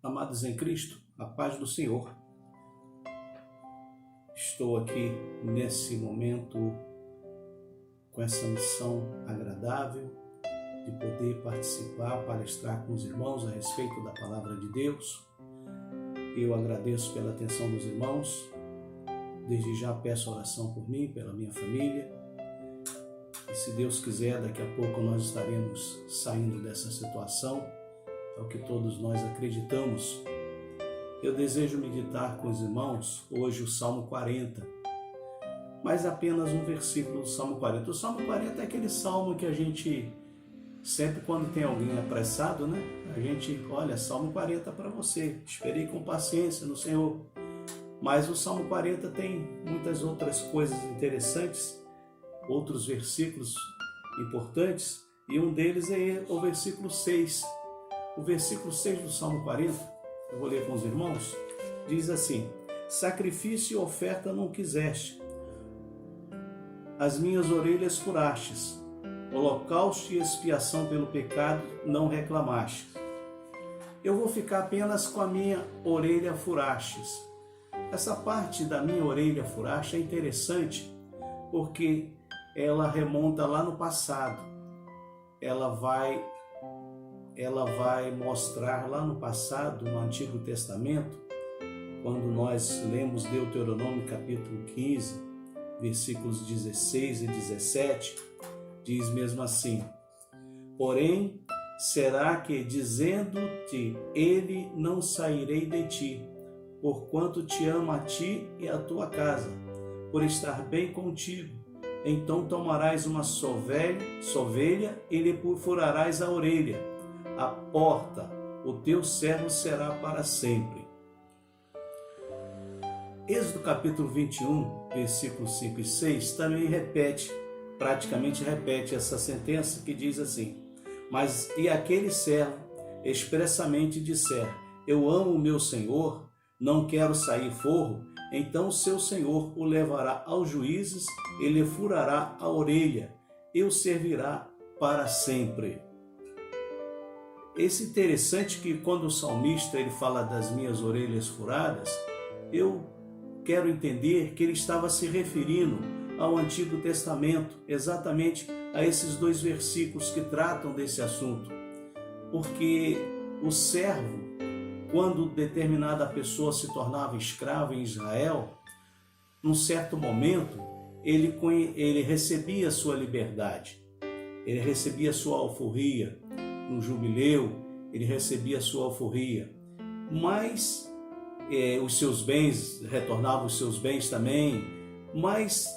Amados em Cristo, a paz do Senhor. Estou aqui nesse momento com essa missão agradável de poder participar, palestrar com os irmãos a respeito da Palavra de Deus. Eu agradeço pela atenção dos irmãos. Desde já peço oração por mim, pela minha família. E se Deus quiser, daqui a pouco nós estaremos saindo dessa situação. É o que todos nós acreditamos. Eu desejo meditar com os irmãos hoje o Salmo 40, mas apenas um versículo do Salmo 40. O Salmo 40 é aquele salmo que a gente, sempre quando tem alguém apressado, né? A gente, olha, Salmo 40 para você, esperei com paciência no Senhor. Mas o Salmo 40 tem muitas outras coisas interessantes, outros versículos importantes, e um deles é o versículo 6. O versículo 6 do Salmo 40, eu vou ler com os irmãos, diz assim: sacrifício e oferta não quiseste, as minhas orelhas furastes, holocausto e expiação pelo pecado não reclamastes. Eu vou ficar apenas com a minha orelha furastes. Essa parte da minha orelha furaste é interessante porque ela remonta lá no passado. Ela vai mostrar lá no passado, no Antigo Testamento, quando nós lemos Deuteronômio capítulo 15, versículos 16 e 17, diz mesmo assim: porém, será que dizendo-te ele não sairei de ti, porquanto te amo a ti e a tua casa, por estar bem contigo, então tomarás uma sovelha e lhe furarás a orelha. A porta, o teu servo será para sempre. Êxodo capítulo 21, versículos 5 e 6, também praticamente repete essa sentença que diz assim: mas e aquele servo expressamente disser, eu amo o meu Senhor, não quero sair forro, então o seu Senhor o levará aos juízes e lhe furará a orelha e o servirá para sempre. Esse interessante que quando o salmista ele fala das minhas orelhas furadas, eu quero entender que ele estava se referindo ao Antigo Testamento, exatamente a esses dois versículos que tratam desse assunto. Porque o servo, quando determinada pessoa se tornava escravo em Israel, num certo momento, ele recebia sua liberdade, ele recebia sua alforria. No jubileu, ele recebia sua alforria, mas os seus bens, retornavam os seus bens também. Mas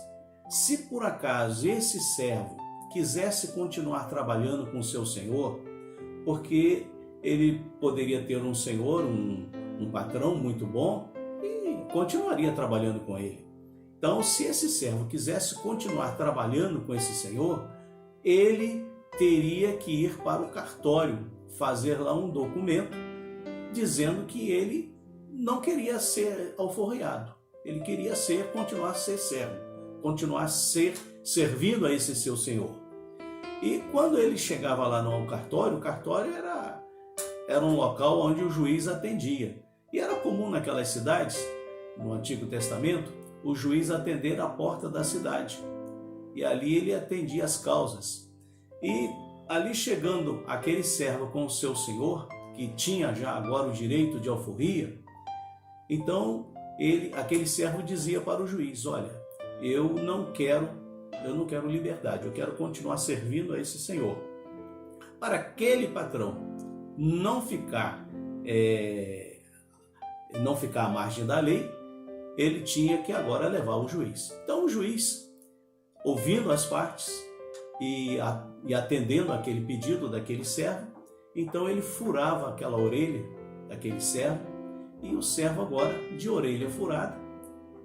se por acaso esse servo quisesse continuar trabalhando com o seu senhor, porque ele poderia ter um senhor, um patrão muito bom, e continuaria trabalhando com ele. Então, se esse servo quisesse continuar trabalhando com esse senhor, ele teria que ir para o cartório, fazer lá um documento dizendo que ele não queria ser alforriado, ele queria continuar a ser servo, continuar a ser servindo a esse seu senhor. E quando ele chegava lá no cartório, o cartório era um local onde o juiz atendia. E era comum naquelas cidades, no Antigo Testamento, o juiz atender à porta da cidade. E ali ele atendia as causas. E ali chegando aquele servo com o seu senhor, que tinha já agora o direito de alforria, então aquele servo dizia para o juiz: olha, eu não quero liberdade, eu quero continuar servindo a esse senhor. Para aquele patrão não ficar à margem da lei, ele tinha que agora levar o juiz. Então o juiz, ouvindo as partes e atendendo aquele pedido daquele servo, então ele furava aquela orelha daquele servo, e o servo agora, de orelha furada,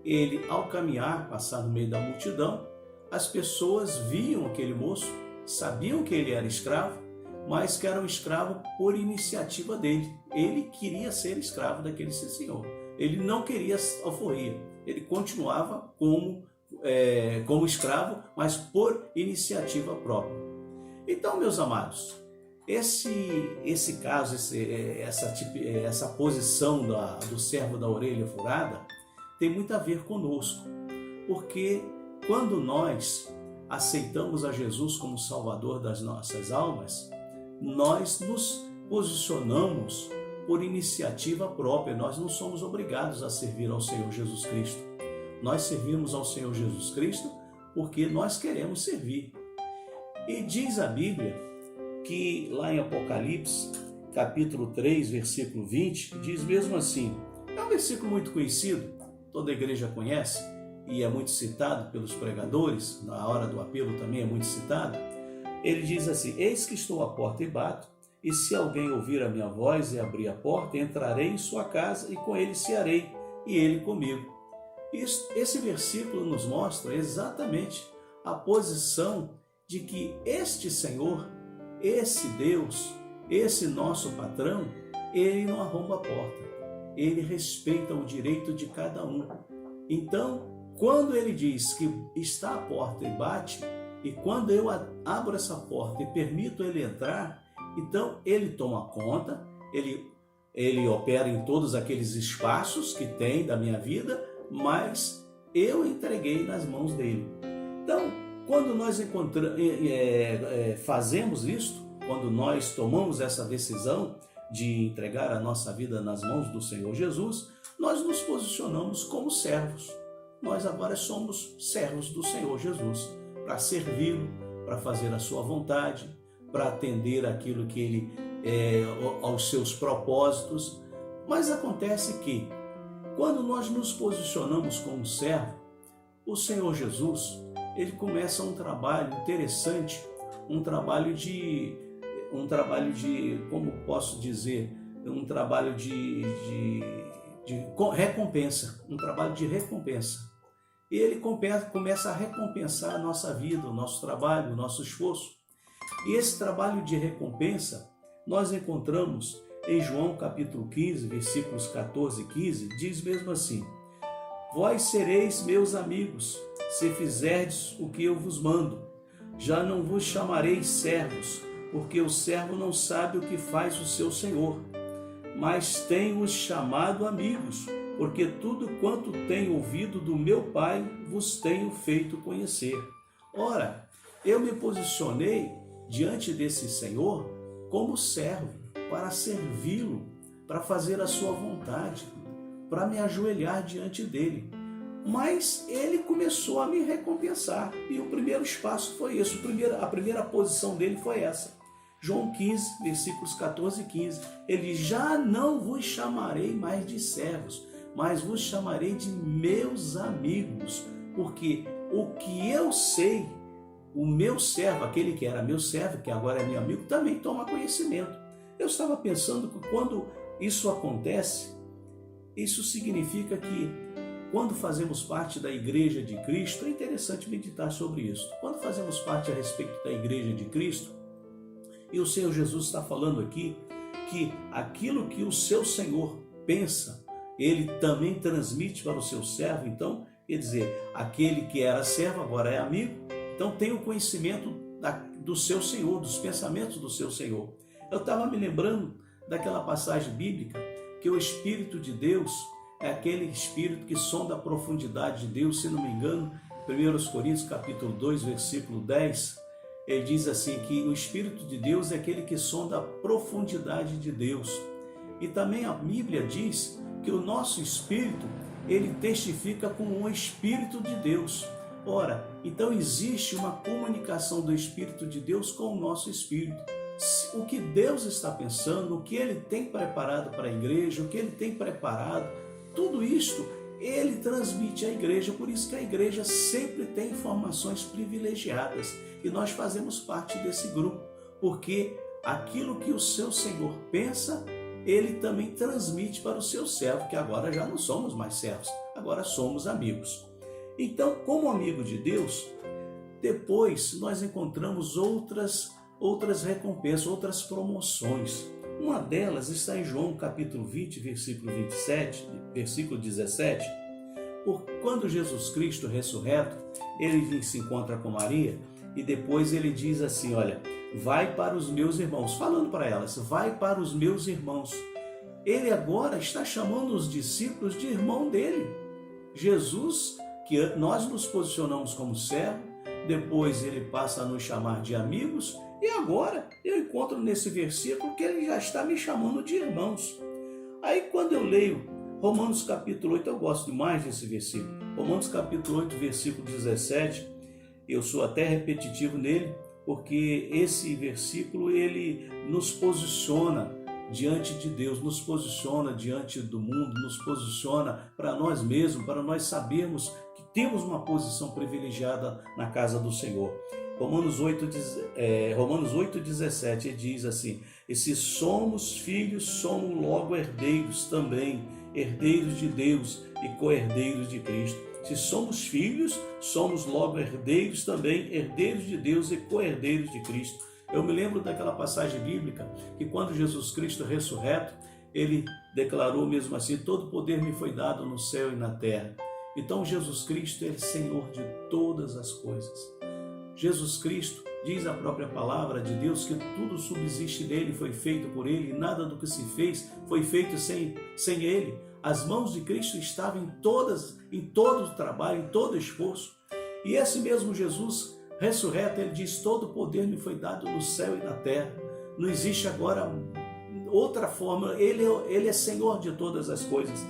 ele ao caminhar, passar no meio da multidão, as pessoas viam aquele moço, sabiam que ele era escravo, mas que era um escravo por iniciativa dele. Ele queria ser escravo daquele seu senhor. Ele não queria alforria, ele continuava como escravo, mas por iniciativa própria. Então, meus amados, Esse caso, essa posição do servo da orelha furada tem muito a ver conosco, porque quando nós aceitamos a Jesus como Salvador das nossas almas, nós nos posicionamos por iniciativa própria, nós não somos obrigados a servir ao Senhor Jesus Cristo. Nós servimos ao Senhor Jesus Cristo porque nós queremos servir. E diz a Bíblia que lá em Apocalipse, capítulo 3, versículo 20, diz mesmo assim, é um versículo muito conhecido, toda a igreja conhece e é muito citado pelos pregadores, na hora do apelo também é muito citado. Ele diz assim, eis que estou à porta e bato, e se alguém ouvir a minha voz e abrir a porta, entrarei em sua casa e com ele cearei, e ele comigo. Esse versículo nos mostra exatamente a posição de que este Senhor, esse Deus, esse nosso patrão, ele não arromba a porta, ele respeita o direito de cada um. Então, quando ele diz que está à porta e bate, e quando eu abro essa porta e permito ele entrar, então ele toma conta, ele opera em todos aqueles espaços que tem da minha vida, mas eu entreguei nas mãos dele. Então, quando nós fazemos isto, quando nós tomamos essa decisão de entregar a nossa vida nas mãos do Senhor Jesus, nós nos posicionamos como servos. Nós agora somos servos do Senhor Jesus, para servi-lo, para fazer a sua vontade, para atender aquilo que ele aos seus propósitos. Mas acontece que, quando nós nos posicionamos como servo, o Senhor Jesus, ele começa um trabalho interessante, um trabalho de, como posso dizer, um trabalho de recompensa, um trabalho de recompensa. E ele começa a recompensar a nossa vida, o nosso trabalho, o nosso esforço. E esse trabalho de recompensa nós encontramos em João capítulo 15, versículos 14 e 15, diz mesmo assim, vós sereis meus amigos, se fizerdes o que eu vos mando. Já não vos chamarei servos, porque o servo não sabe o que faz o seu senhor. Mas tenho-os chamado amigos, porque tudo quanto tenho ouvido do meu Pai vos tenho feito conhecer. Ora, eu me posicionei diante desse Senhor como servo, para servi-lo, para fazer a sua vontade, para me ajoelhar diante dele. Mas ele começou a me recompensar, e o primeiro espaço foi esse, a primeira posição dele foi essa. João 15, versículos 14 e 15, ele já não vos chamarei mais de servos, mas vos chamarei de meus amigos, porque o que eu sei, o meu servo, aquele que era meu servo, que agora é meu amigo, também toma conhecimento. Eu estava pensando que quando isso acontece, isso significa que quando fazemos parte da Igreja de Cristo, é interessante meditar sobre isso. Quando fazemos parte a respeito da Igreja de Cristo, e o Senhor Jesus está falando aqui que aquilo que o seu Senhor pensa, ele também transmite para o seu servo. Então, quer dizer, aquele que era servo agora é amigo, então tem o conhecimento do seu Senhor, dos pensamentos do seu Senhor. Eu estava me lembrando daquela passagem bíblica que o Espírito de Deus é aquele Espírito que sonda a profundidade de Deus, se não me engano, 1 Coríntios capítulo 2, versículo 10, ele diz assim que o Espírito de Deus é aquele que sonda a profundidade de Deus. E também a Bíblia diz que o nosso Espírito, ele testifica com o Espírito de Deus. Ora, então existe uma comunicação do Espírito de Deus com o nosso Espírito. O que Deus está pensando, o que Ele tem preparado para a igreja, o que Ele tem preparado, tudo isto Ele transmite à igreja. Por isso que a igreja sempre tem informações privilegiadas e nós fazemos parte desse grupo, porque aquilo que o seu Senhor pensa, Ele também transmite para o seu servo, que agora já não somos mais servos, agora somos amigos. Então, como amigo de Deus, depois nós encontramos outras recompensas, outras promoções. Uma delas está em João capítulo 20, versículo 27, versículo 17. Quando Jesus Cristo ressurreto, ele se encontra com Maria, e depois ele diz assim, olha, vai para os meus irmãos, falando para elas, vai para os meus irmãos. Ele agora está chamando os discípulos de irmão dele. Jesus, que nós nos posicionamos como servo, depois ele passa a nos chamar de amigos, e agora eu encontro nesse versículo que ele já está me chamando de irmãos. Aí quando eu leio Romanos capítulo 8, eu gosto demais desse versículo. Romanos capítulo 8, versículo 17, eu sou até repetitivo nele, porque esse versículo ele nos posiciona diante de Deus, nos posiciona diante do mundo, nos posiciona para nós mesmos, para nós sabermos que temos uma posição privilegiada na casa do Senhor. Romanos 8,17 diz assim, e se somos filhos, somos logo herdeiros também, herdeiros de Deus e co-herdeiros de Cristo. Se somos filhos, somos logo herdeiros também, herdeiros de Deus e co-herdeiros de Cristo. Eu me lembro daquela passagem bíblica que quando Jesus Cristo ressurreto, ele declarou mesmo assim, todo poder me foi dado no céu e na terra. Então Jesus Cristo é Senhor de todas as coisas. Jesus Cristo, diz a própria palavra de Deus, que tudo subsiste nele, foi feito por ele, e nada do que se fez foi feito sem ele. As mãos de Cristo estavam em todo o trabalho, em todo o esforço. E esse mesmo Jesus ressurreto, ele diz, todo poder me foi dado no céu e na terra. Não existe agora outra forma, ele é Senhor de todas as coisas.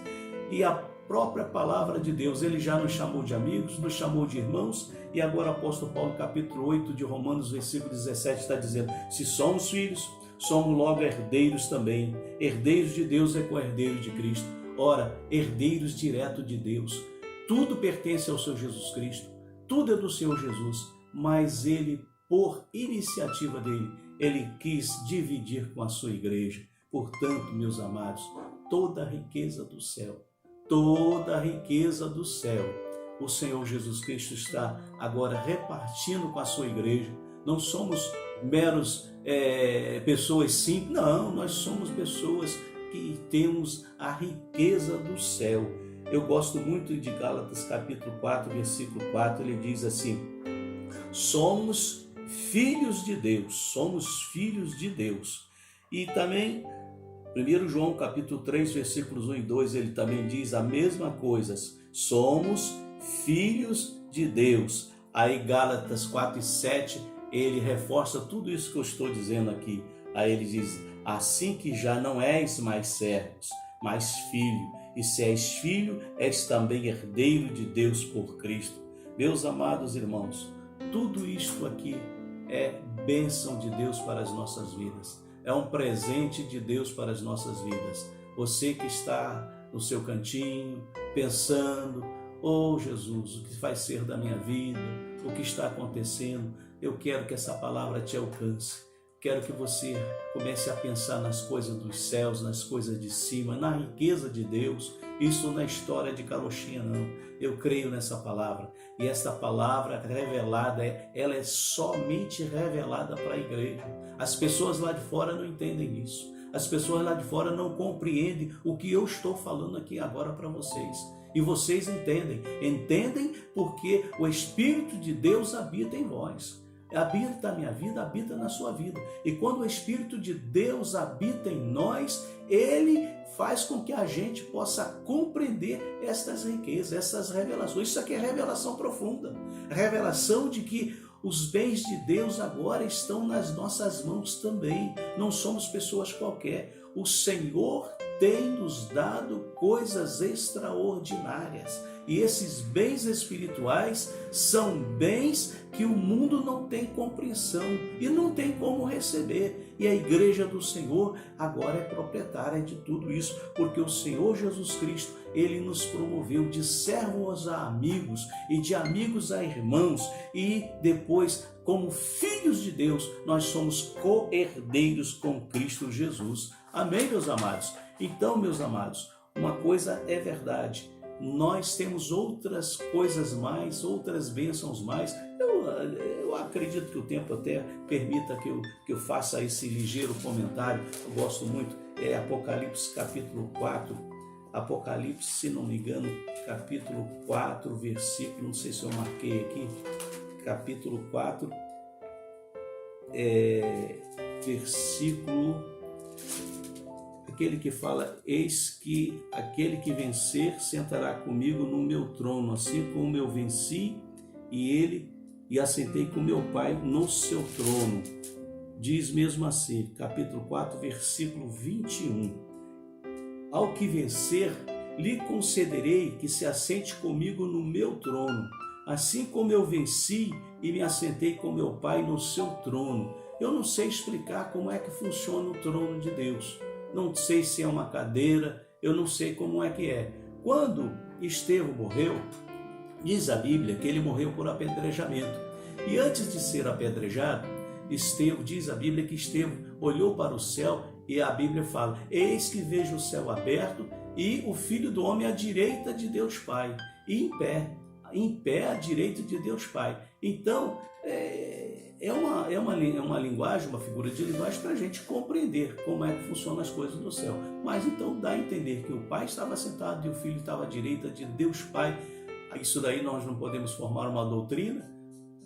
E a própria palavra de Deus, ele já nos chamou de amigos, nos chamou de irmãos, e agora o apóstolo Paulo, capítulo 8 de Romanos, versículo 17, está dizendo, se somos filhos, somos logo herdeiros também, herdeiros de Deus e co-herdeiros de Cristo. Ora, herdeiros direto de Deus. Tudo pertence ao Senhor Jesus Cristo, tudo é do Senhor Jesus, mas ele, por iniciativa dele, ele quis dividir com a sua igreja. Portanto, meus amados, toda a riqueza do céu, o Senhor Jesus Cristo está agora repartindo com a sua igreja. Não somos meros pessoas simples, não, nós somos pessoas que temos a riqueza do céu. Eu gosto muito de Gálatas capítulo 4, versículo 4, ele diz assim, somos filhos de Deus. E também 1 João capítulo 3, versículos 1 e 2, ele também diz a mesma coisa, somos filhos de Deus. Aí Gálatas 4 e 7, ele reforça tudo isso que eu estou dizendo aqui. Aí ele diz, assim que já não és mais servos, mas filho, e se és filho, és também herdeiro de Deus por Cristo. Meus amados irmãos, tudo isto aqui é bênção de Deus para as nossas vidas. É um presente de Deus para as nossas vidas. Você que está no seu cantinho, pensando, oh Jesus, o que vai ser da minha vida? O que está acontecendo? Eu quero que essa palavra te alcance. Quero que você comece a pensar nas coisas dos céus, nas coisas de cima, na riqueza de Deus. Isso não é história de carochinha, não. Eu creio nessa palavra. E essa palavra revelada, ela é somente revelada para a igreja. As pessoas lá de fora não entendem isso. As pessoas lá de fora não compreendem o que eu estou falando aqui agora para vocês. E vocês entendem porque o Espírito de Deus habita em vós. Habita na minha vida, habita na sua vida. E quando o Espírito de Deus habita em nós, ele faz com que a gente possa compreender estas riquezas, essas revelações. Isso aqui é revelação profunda. Revelação de que os bens de Deus agora estão nas nossas mãos também. Não somos pessoas qualquer. O Senhor tem nos dado coisas extraordinárias. E esses bens espirituais são bens que o mundo não tem compreensão e não tem como receber. E a igreja do Senhor agora é proprietária de tudo isso, porque o Senhor Jesus Cristo, ele nos promoveu de servos a amigos e de amigos a irmãos, e depois, como filhos de Deus, nós somos co-herdeiros com Cristo Jesus. Amém, meus amados? Então, meus amados, uma coisa é verdade. Nós temos outras coisas mais, outras bênçãos mais. Eu acredito que o tempo até permita que eu faça esse ligeiro comentário. Eu gosto muito, é Apocalipse capítulo 4. Apocalipse, se não me engano, capítulo 4, versículo, não sei se eu marquei aqui, capítulo 4, versículo, aquele que fala: eis que aquele que vencer sentará comigo no meu trono, assim como eu venci e assentei com meu Pai no seu trono. Diz mesmo assim, capítulo 4, versículo 21. Ao que vencer, lhe concederei que se assente comigo no meu trono, assim como eu venci e me assentei com meu Pai no seu trono. Eu não sei explicar como é que funciona o trono de Deus. Não sei se é uma cadeira, eu não sei como é que é. Quando Estevão morreu, diz a Bíblia que ele morreu por apedrejamento. E antes de ser apedrejado, Estevão, diz a Bíblia que Estevão olhou para o céu e a Bíblia fala: eis que vejo o céu aberto e o Filho do Homem à direita de Deus Pai, e em pé à direita de Deus Pai. Então, é uma linguagem, uma figura de linguagem para a gente compreender como é que funcionam as coisas no céu. Mas então dá a entender que o Pai estava sentado e o Filho estava à direita de Deus Pai. Isso daí nós não podemos formar uma doutrina.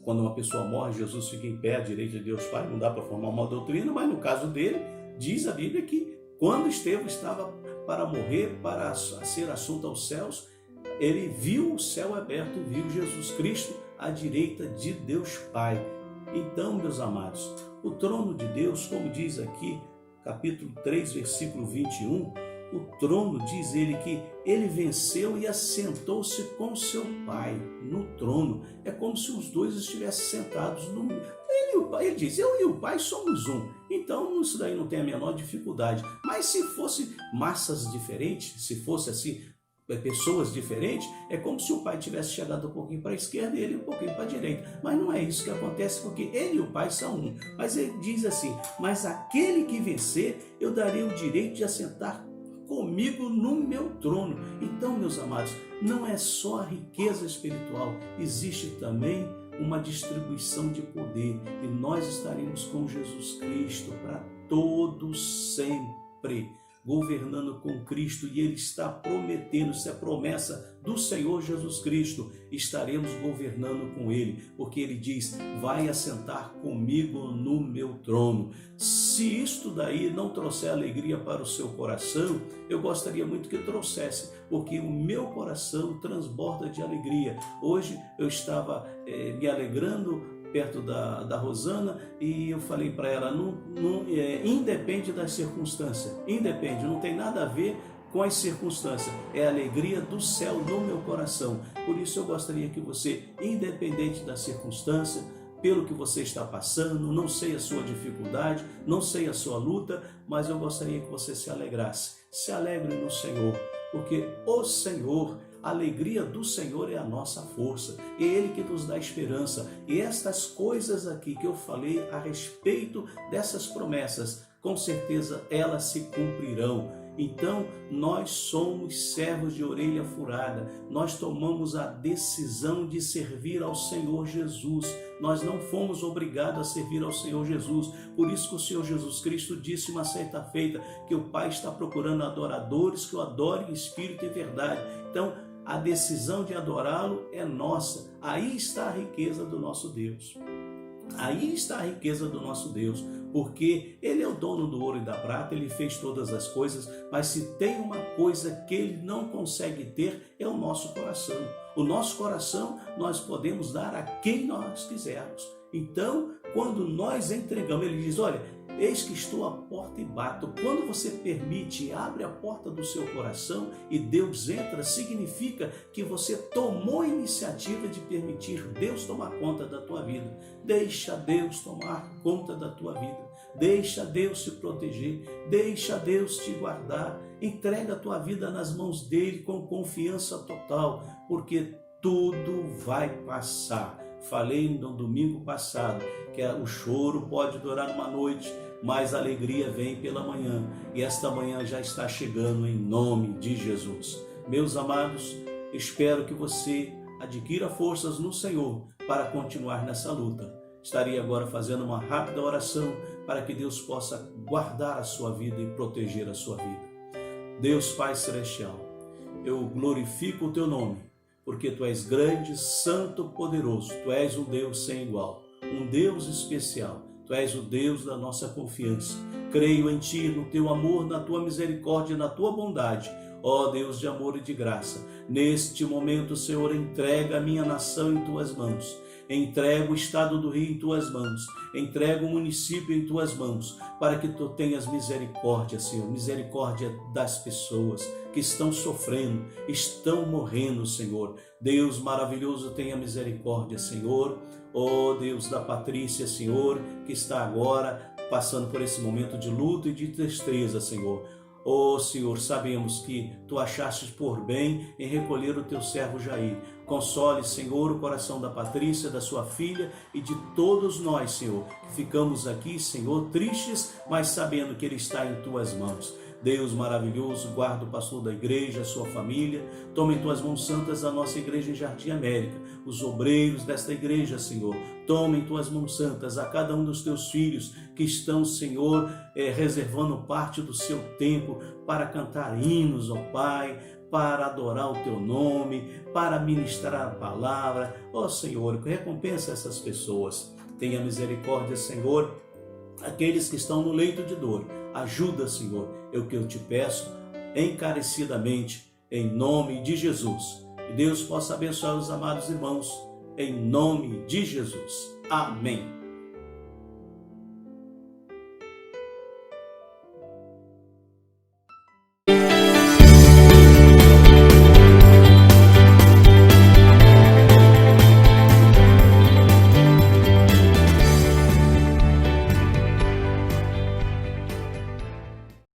Quando uma pessoa morre, Jesus fica em pé à direita de Deus Pai, não dá para formar uma doutrina, mas no caso dele, diz a Bíblia que quando Estevão estava para morrer, para ser assunto aos céus, ele viu o céu aberto, viu Jesus Cristo à direita de Deus Pai. Então, meus amados, o trono de Deus, como diz aqui, capítulo 3, versículo 21, o trono, diz ele que ele venceu e assentou-se com seu Pai no trono. É como se os dois estivessem sentados no... Ele diz: eu e o Pai somos um. Então isso daí não tem a menor dificuldade. Mas se fosse massas diferentes, se fosse assim, pessoas diferentes, é como se o Pai tivesse chegado um pouquinho para a esquerda e ele um pouquinho para a direita. Mas não é isso que acontece, porque ele e o Pai são um. Mas ele diz assim: mas aquele que vencer, eu darei o direito de assentar comigo no meu trono. Então, meus amados, não é só a riqueza espiritual, existe também uma distribuição de poder, e nós estaremos com Jesus Cristo para todos sempre, governando com Cristo, e Ele está prometendo, isso é promessa do Senhor Jesus Cristo, estaremos governando com Ele, porque Ele diz: vai assentar comigo no meu trono. Se isto daí não trouxer alegria para o seu coração, eu gostaria muito que trouxesse, porque o meu coração transborda de alegria. Hoje eu estava me alegrando perto da Rosana, e eu falei para ela: independe das circunstâncias, independe, não tem nada a ver com as circunstâncias, é a alegria do céu no meu coração. Por isso eu gostaria que você, independente da circunstância, pelo que você está passando, não sei a sua dificuldade, não sei a sua luta, mas eu gostaria que você se alegrasse. Se alegre no Senhor, porque o Senhor, a alegria do Senhor é a nossa força, é Ele que nos dá esperança. E estas coisas aqui que eu falei a respeito dessas promessas, com certeza elas se cumprirão. Então, nós somos servos de orelha furada, nós tomamos a decisão de servir ao Senhor Jesus. Nós não fomos obrigados a servir ao Senhor Jesus, por isso que o Senhor Jesus Cristo disse uma certa feita que o Pai está procurando adoradores que o adorem em espírito e verdade. Então, a decisão de adorá-lo é nossa. Aí está a riqueza do nosso Deus. Aí está a riqueza do nosso Deus, porque Ele é o dono do ouro e da prata, Ele fez todas as coisas, mas se tem uma coisa que Ele não consegue ter, é o nosso coração. O nosso coração nós podemos dar a quem nós quisermos. Então, quando nós entregamos, Ele diz: olha, eis que estou à porta e bato. Quando você permite e abre a porta do seu coração e Deus entra, significa que você tomou a iniciativa de permitir Deus tomar conta da tua vida. Deixa Deus tomar conta da tua vida. Deixa Deus te proteger. Deixa Deus te guardar. Entrega a tua vida nas mãos dele com confiança total, porque tudo vai passar. Falei no domingo passado que o choro pode durar uma noite, mas a alegria vem pela manhã, e esta manhã já está chegando em nome de Jesus. Meus amados, espero que você adquira forças no Senhor para continuar nessa luta. Estarei agora fazendo uma rápida oração para que Deus possa guardar a sua vida e proteger a sua vida. Deus Pai Celestial, eu glorifico o teu nome, porque tu és grande, santo, poderoso. Tu és um Deus sem igual, um Deus especial. Tu Tu és o Deus da nossa confiança. Creio em Ti, no Teu amor, na Tua misericórdia, na Tua bondade. Ó Deus de amor e de graça, neste momento, Senhor, entrega a minha nação em Tuas mãos. Entrego o estado do Rio em Tuas mãos. Entrego o município em Tuas mãos, para que Tu tenhas misericórdia, Senhor, misericórdia das pessoas que estão sofrendo, estão morrendo, Senhor. Deus maravilhoso, tenha misericórdia, Senhor. Ó Deus da Patrícia, Senhor, que está agora passando por esse momento de luto e de tristeza, Senhor. Ó Senhor, sabemos que Tu achastes por bem em recolher o Teu servo Jair. Console, Senhor, o coração da Patrícia, da sua filha e de todos nós, Senhor, que ficamos aqui, Senhor, tristes, mas sabendo que ele está em Tuas mãos. Deus maravilhoso, guarda o pastor da igreja, a sua família. Toma em Tuas mãos santas a nossa igreja em Jardim América, os obreiros desta igreja, Senhor. Toma em Tuas mãos santas a cada um dos Teus filhos que estão, Senhor, reservando parte do seu tempo para cantar hinos, ó Pai, para adorar o Teu nome, para ministrar a palavra. Ó Senhor, recompensa essas pessoas. Tenha misericórdia, Senhor, aqueles que estão no leito de dor. Ajuda, Senhor, é o que eu Te peço encarecidamente, em nome de Jesus. Que Deus possa abençoar os amados irmãos, em nome de Jesus. Amém.